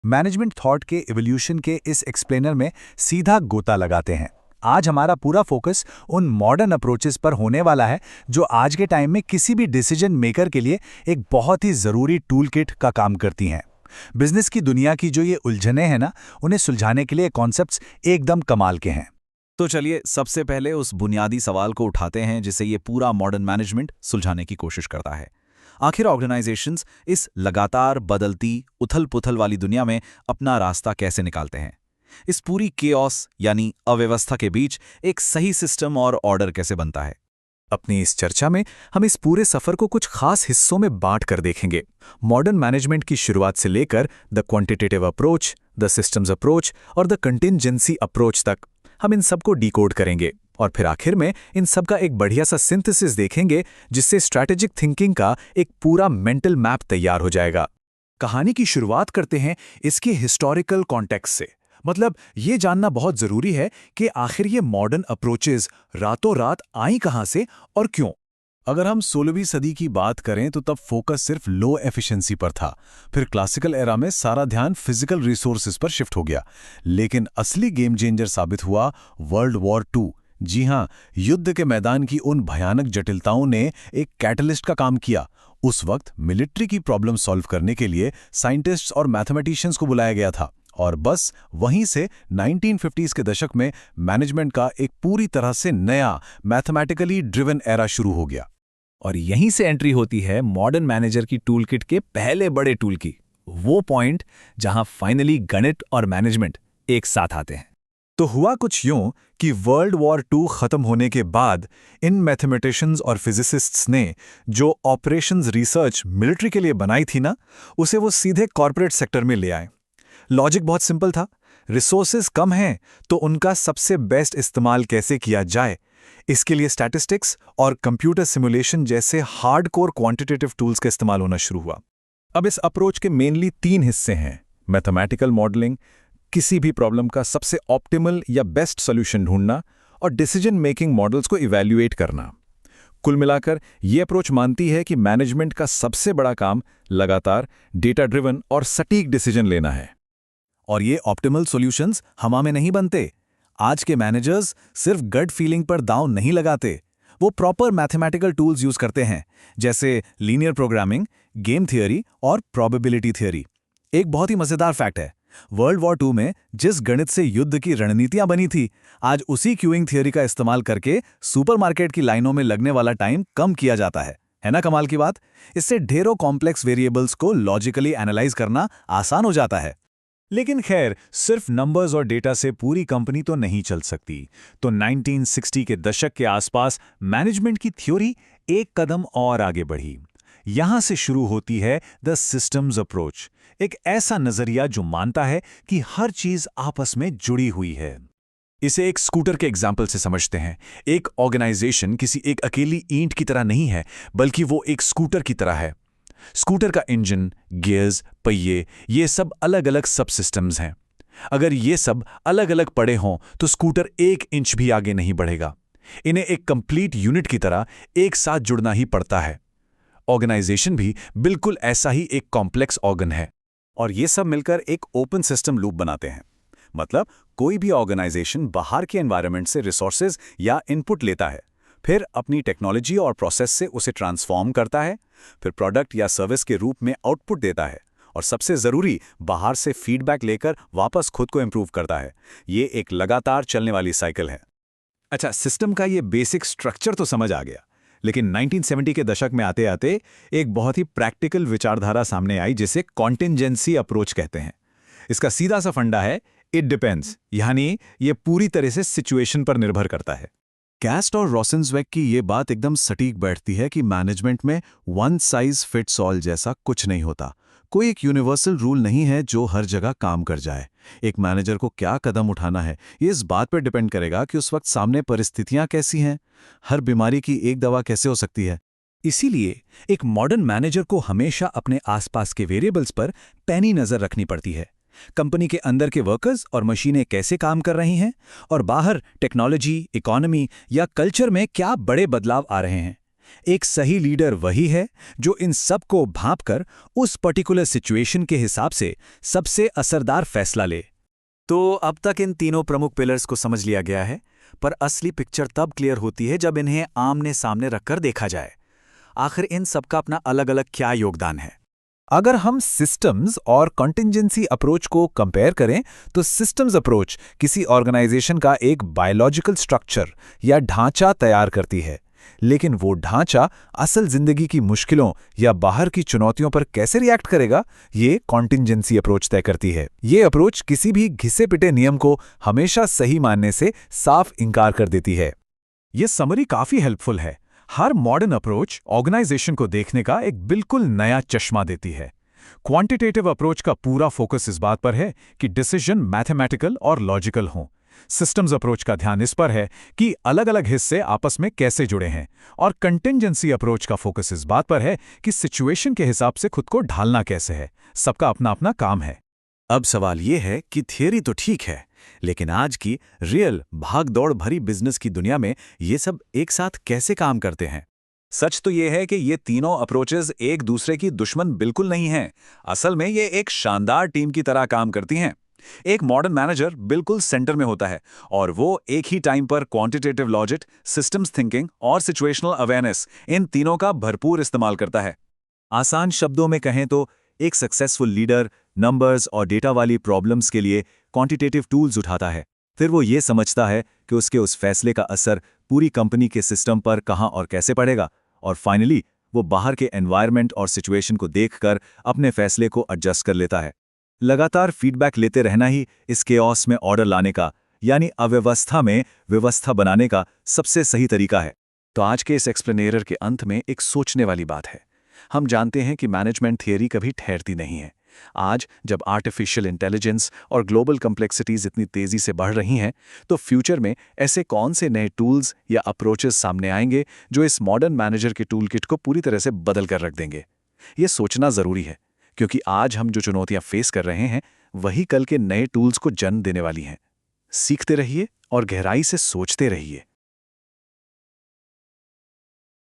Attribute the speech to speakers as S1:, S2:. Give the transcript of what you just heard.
S1: Management thought के evolution के इस एक्सप्लेनर में सीधा गोता लगाते हैं। आज हमारा पूरा फोकस उन मॉडर्न अप्रोचेस पर होने वाला है जो आज के टाइम में किसी भी डिसीजन मेकर के लिए एक बहुत ही ज़रूरी टूल किट का काम करती हैं। बिजनेस की दुनिया की जो ये उलझनें हैं ना, उन्हें सुलझाने के लिए कॉन्सेप्ट्स एकदम कमाल के हैं।
S2: तो चलिए सबसे पहले उस बुनियादी सवाल को उठाते हैं जिसे ये पूरा मॉडर्न मैनेजमेंट सुलझाने की कोशिश करता है। आखिर ऑर्गेनाइजेशंस इस लगातार बदलती उथल-पुथल वाली दुनिया में अपना रास्ता कैसे निकालते हैं? इस पूरी केओस यानी अव्यवस्था के बीच एक सही सिस्टम और ऑर्डर कैसे बनता है?
S1: अपनी इस चर्चा में हम इस पूरे सफर को कुछ खास हिस्सों में बांट कर देखेंगे। मॉडर्न मैनेजमेंट की शुरुआत से लेकर the quantitative approach, the systems approach और द कंटिंजेंसी अप्रोच तक हम इन सबको डिकोड करेंगे और फिर आखिर में इन सब का एक बढ़िया सा सिंथेसिस देखेंगे जिससे स्ट्रैटेजिक थिंकिंग का एक पूरा मेंटल मैप तैयार हो जाएगा। कहानी की शुरुआत करते हैं इसके हिस्टोरिकल कॉन्टेक्स्ट से। मतलब ये जानना बहुत जरूरी है कि आखिर ये मॉडर्न अप्रोचेस रातों रात आई कहां से और क्यों। अगर हम 16वीं सदी की बात करें तो तब फोकस सिर्फ लो एफिशिएंसी पर था। फिर क्लासिकल एरा में सारा ध्यान फिजिकल रिसोर्सेज पर शिफ्ट हो गया। लेकिन असली गेम चेंजर साबित हुआ वर्ल्ड वॉर 2। जी हां, युद्ध के मैदान की उन भयानक जटिलताओं ने एक कैटलिस्ट का काम किया। उस वक्त मिलिट्री की प्रॉब्लम सॉल्व करने के लिए साइंटिस्ट्स और मैथमेटिशियंस को बुलाया गया था और बस वहीं से 1950s के दशक में मैनेजमेंट का एक पूरी तरह से नया मैथमेटिकली ड्रिवन एरा शुरू हो गया।
S2: और यहीं से एंट्री होती है मॉडर्न मैनेजर की टूल किट के पहले बड़े टूल की, वो पॉइंट जहां फाइनली गणित और मैनेजमेंट एक साथ आते हैं।
S1: तो हुआ कुछ यूं कि वर्ल्ड वॉर 2 खत्म होने के बाद इन मैथमेटिशियंस और फिजिसिस्ट्स ने जो ऑपरेशंस रिसर्च मिलिट्री के लिए बनाई थी ना, उसे वो सीधे कॉर्पोरेट सेक्टर में ले आए। लॉजिक बहुत सिंपल था, रिसोर्सेज कम हैं तो उनका सबसे बेस्ट इस्तेमाल कैसे किया जाए, इसके लिए स्टैटिस्टिक्स और कंप्यूटर सिमुलेशन जैसे हार्डकोर क्वांटिटेटिव टूल्स का इस्तेमाल होना शुरू हुआ। अब इस अप्रोच के मेनली 3 हिस्से हैं: मैथमेटिकल मॉडलिंग, किसी भी प्रॉब्लम का सबसे ऑप्टिमल या बेस्ट सॉल्यूशन ढूंढना, और डिसीजन मेकिंग मॉडल्स को इवैल्यूएट करना। कुल मिलाकर ये अप्रोच मानती है कि मैनेजमेंट का सबसे बड़ा काम लगातार डेटा ड्रिवन और सटीक डिसीजन लेना है। और ये ऑप्टिमल सॉल्यूशंस हवा में नहीं बनते। आज के मैनेजर्स सिर्फ गट फीलिंग पर दांव नहीं लगाते, वो प्रॉपर मैथमेटिकल टूल्स यूज करते हैं, जैसे लीनियर प्रोग्रामिंग, गेम थियरी और प्रोबेबिलिटी थियरी। एक बहुत ही मजेदार फैक्ट है, वर्ल्ड वॉर 2 में जिस गणित से युद्ध की रणनीतियां बनी थी, आज उसी क्यूइंग थियरी का इस्तेमाल करके सुपरमार्केट की लाइनों में लगने वाला टाइम कम किया जाता है ना कमाल की बात। इससे ढेरों कॉम्प्लेक्स वेरिएबल्स को लॉजिकली एनालाइज करना आसान हो जाता है। लेकिन खैर, सिर्फ नंबर्स और डेटा से पूरी कंपनी तो नहीं चल सकती। तो 1960 के दशक के आसपास मैनेजमेंट की थ्योरी एक कदम और आगे बढ़ी। यहां से शुरू होती है द सिस्टम्स अप्रोच, एक ऐसा नजरिया जो मानता है कि हर चीज आपस में जुड़ी हुई है। इसे एक स्कूटर के एग्जाम्पल से समझते हैं। एक ऑर्गेनाइजेशन किसी एक अकेली ईंट की तरह नहीं है, बल्कि वो एक स्कूटर की तरह है। स्कूटर का इंजन, गियर्स, पहिए, ये सब अलग अलग सब सिस्टम्स हैं। अगर ये सब अलग अलग पड़े हों तो स्कूटर 1 इंच भी आगे नहीं बढ़ेगा। इन्हें एक कंप्लीट यूनिट की तरह एक साथ जुड़ना ही पड़ता है। ऑर्गेनाइजेशन भी बिल्कुल ऐसा ही एक कॉम्प्लेक्स ऑर्गन है और ये सब मिलकर एक ओपन सिस्टम लूप बनाते हैं। मतलब कोई भी ऑर्गेनाइजेशन बाहर के एनवायरनमेंट से रिसोर्सेज या इनपुट लेता है, फिर अपनी टेक्नोलॉजी और प्रोसेस से उसे ट्रांसफॉर्म करता है, फिर प्रोडक्ट या सर्विस के रूप में आउटपुट देता है और सबसे ज़रूरी, बाहर से फीडबैक लेकर वापस खुद को इम्प्रूव करता है। ये एक लगातार चलने वाली साइकिल है। अच्छा, सिस्टम का ये बेसिक स्ट्रक्चर तो समझ आ गया, लेकिन 1970 के दशक में आते आते एक बहुत ही प्रैक्टिकल विचारधारा सामने आई जिसे कॉन्टिंजेंसी अप्रोच कहते हैं। इसका सीधा सा फंडा है इट डिपेंड्स, यानी ये पूरी तरह से सिचुएशन पर निर्भर करता है। कैस्ट और रोसेंज़वेग की ये बात एकदम सटीक बैठती है कि मैनेजमेंट में वन साइज फिट्स ऑल जैसा कुछ नहीं होता। कोई एक यूनिवर्सल रूल नहीं है जो हर जगह काम कर जाए। एक मैनेजर को क्या कदम उठाना है, ये इस बात पर डिपेंड करेगा कि उस वक्त सामने परिस्थितियां कैसी हैं। हर बीमारी की एक दवा कैसे हो सकती है। इसीलिए एक मॉडर्न मैनेजर को हमेशा अपने आसपास के वेरिएबल्स पर पैनी नजर रखनी पड़ती है। कंपनी के अंदर के वर्कर्स और मशीनें कैसे काम कर रही हैं और बाहर टेक्नोलॉजी, इकोनॉमी या कल्चर में क्या बड़े बदलाव आ रहे हैं।
S3: एक सही लीडर वही है जो इन सब को भांपकर उस पर्टिकुलर सिचुएशन के हिसाब से सबसे असरदार फैसला ले।
S1: तो अब तक इन तीनों प्रमुख पिलर्स को समझ लिया गया है, पर असली पिक्चर तब क्लियर होती है जब इन्हें आमने सामने रखकर देखा जाए। आखिर इन सबका अपना अलग अलग क्या योगदान है?
S3: अगर हम सिस्टम्स और कंटिंजेंसी अप्रोच को कंपेयर करें तो सिस्टम्स अप्रोच किसी ऑर्गेनाइजेशन का एक बायोलॉजिकल स्ट्रक्चर या ढांचा तैयार करती है, लेकिन वो ढांचा असल जिंदगी की मुश्किलों या बाहर की चुनौतियों पर कैसे रिएक्ट करेगा, ये कॉन्टिंजेंसी अप्रोच तय करती है। ये अप्रोच किसी भी घिसे पिटे नियम को हमेशा सही मानने से साफ इनकार कर देती है।
S1: ये समरी काफी हेल्पफुल है। हर मॉडर्न अप्रोच ऑर्गेनाइजेशन को देखने का एक बिल्कुल नया चश्मा देती है। क्वांटिटेटिव अप्रोच का पूरा फोकस इस बात पर है कि डिसीजन मैथमेटिकल और लॉजिकल हों। सिस्टम्स अप्रोच का ध्यान इस पर है कि अलग-अलग हिस्से आपस में कैसे जुड़े हैं, और कंटिंजेंसी अप्रोच का फोकस इस बात पर है कि सिचुएशन के हिसाब से खुद को ढालना कैसे है। सबका अपना अपना काम है।
S2: अब सवाल ये है कि थियरी तो ठीक है, लेकिन आज की रियल भाग-दौड़ भरी बिजनेस की दुनिया में ये सब एक साथ कैसे काम करते हैं?
S1: सच तो ये है कि ये तीनों अप्रोचेस एक दूसरे की दुश्मन बिल्कुल नहीं हैं। असल में ये एक शानदार टीम की तरह काम करती हैं। एक मॉडर्न मैनेजर बिल्कुल सेंटर में होता है, और वो एक ही टाइम पर क्वांटिटेटिव लॉजिक, सिस्टम्स थिंकिंग और सिचुएशनल अवेयरनेस, इन तीनों का भरपूर इस्तेमाल करता है। आसान शब्दों में कहें तो एक सक्सेसफुल लीडर नंबर्स और डेटा वाली प्रॉब्लम्स के लिए क्वांटिटेटिव टूल्स उठाता है। फिर वो ये समझता है कि उसके उस फैसले का असर पूरी कंपनी के सिस्टम पर कहाँ और कैसे पड़ेगा, और फाइनली वो बाहर के एनवायरनमेंट और सिचुएशन को देखकर अपने फैसले को एडजस्ट कर लेता है। लगातार फीडबैक लेते रहना ही इस केओस में ऑर्डर लाने का, यानी अव्यवस्था में व्यवस्था बनाने का सबसे सही तरीका है। तो आज के इस एक्सप्लेनेटर के अंत में एक सोचने वाली बात है। हम जानते हैं कि मैनेजमेंट थियरी कभी ठहरती नहीं है। आज जब आर्टिफिशियल इंटेलिजेंस और ग्लोबल कॉम्प्लेक्सिटीज इतनी तेजी से बढ़ रही हैं, तो फ्यूचर में ऐसे कौन से नए टूल्स या अप्रोचेस सामने आएंगे जो इस मॉडर्न मैनेजर के टूल किट को पूरी तरह से बदल कर रख देंगे? ये सोचना ज़रूरी है, क्योंकि आज हम जो चुनौतियां फेस कर रहे हैं वही कल के नए टूल्स को जन्म देने वाली हैं। सीखते रहिए और गहराई से सोचते रहिए।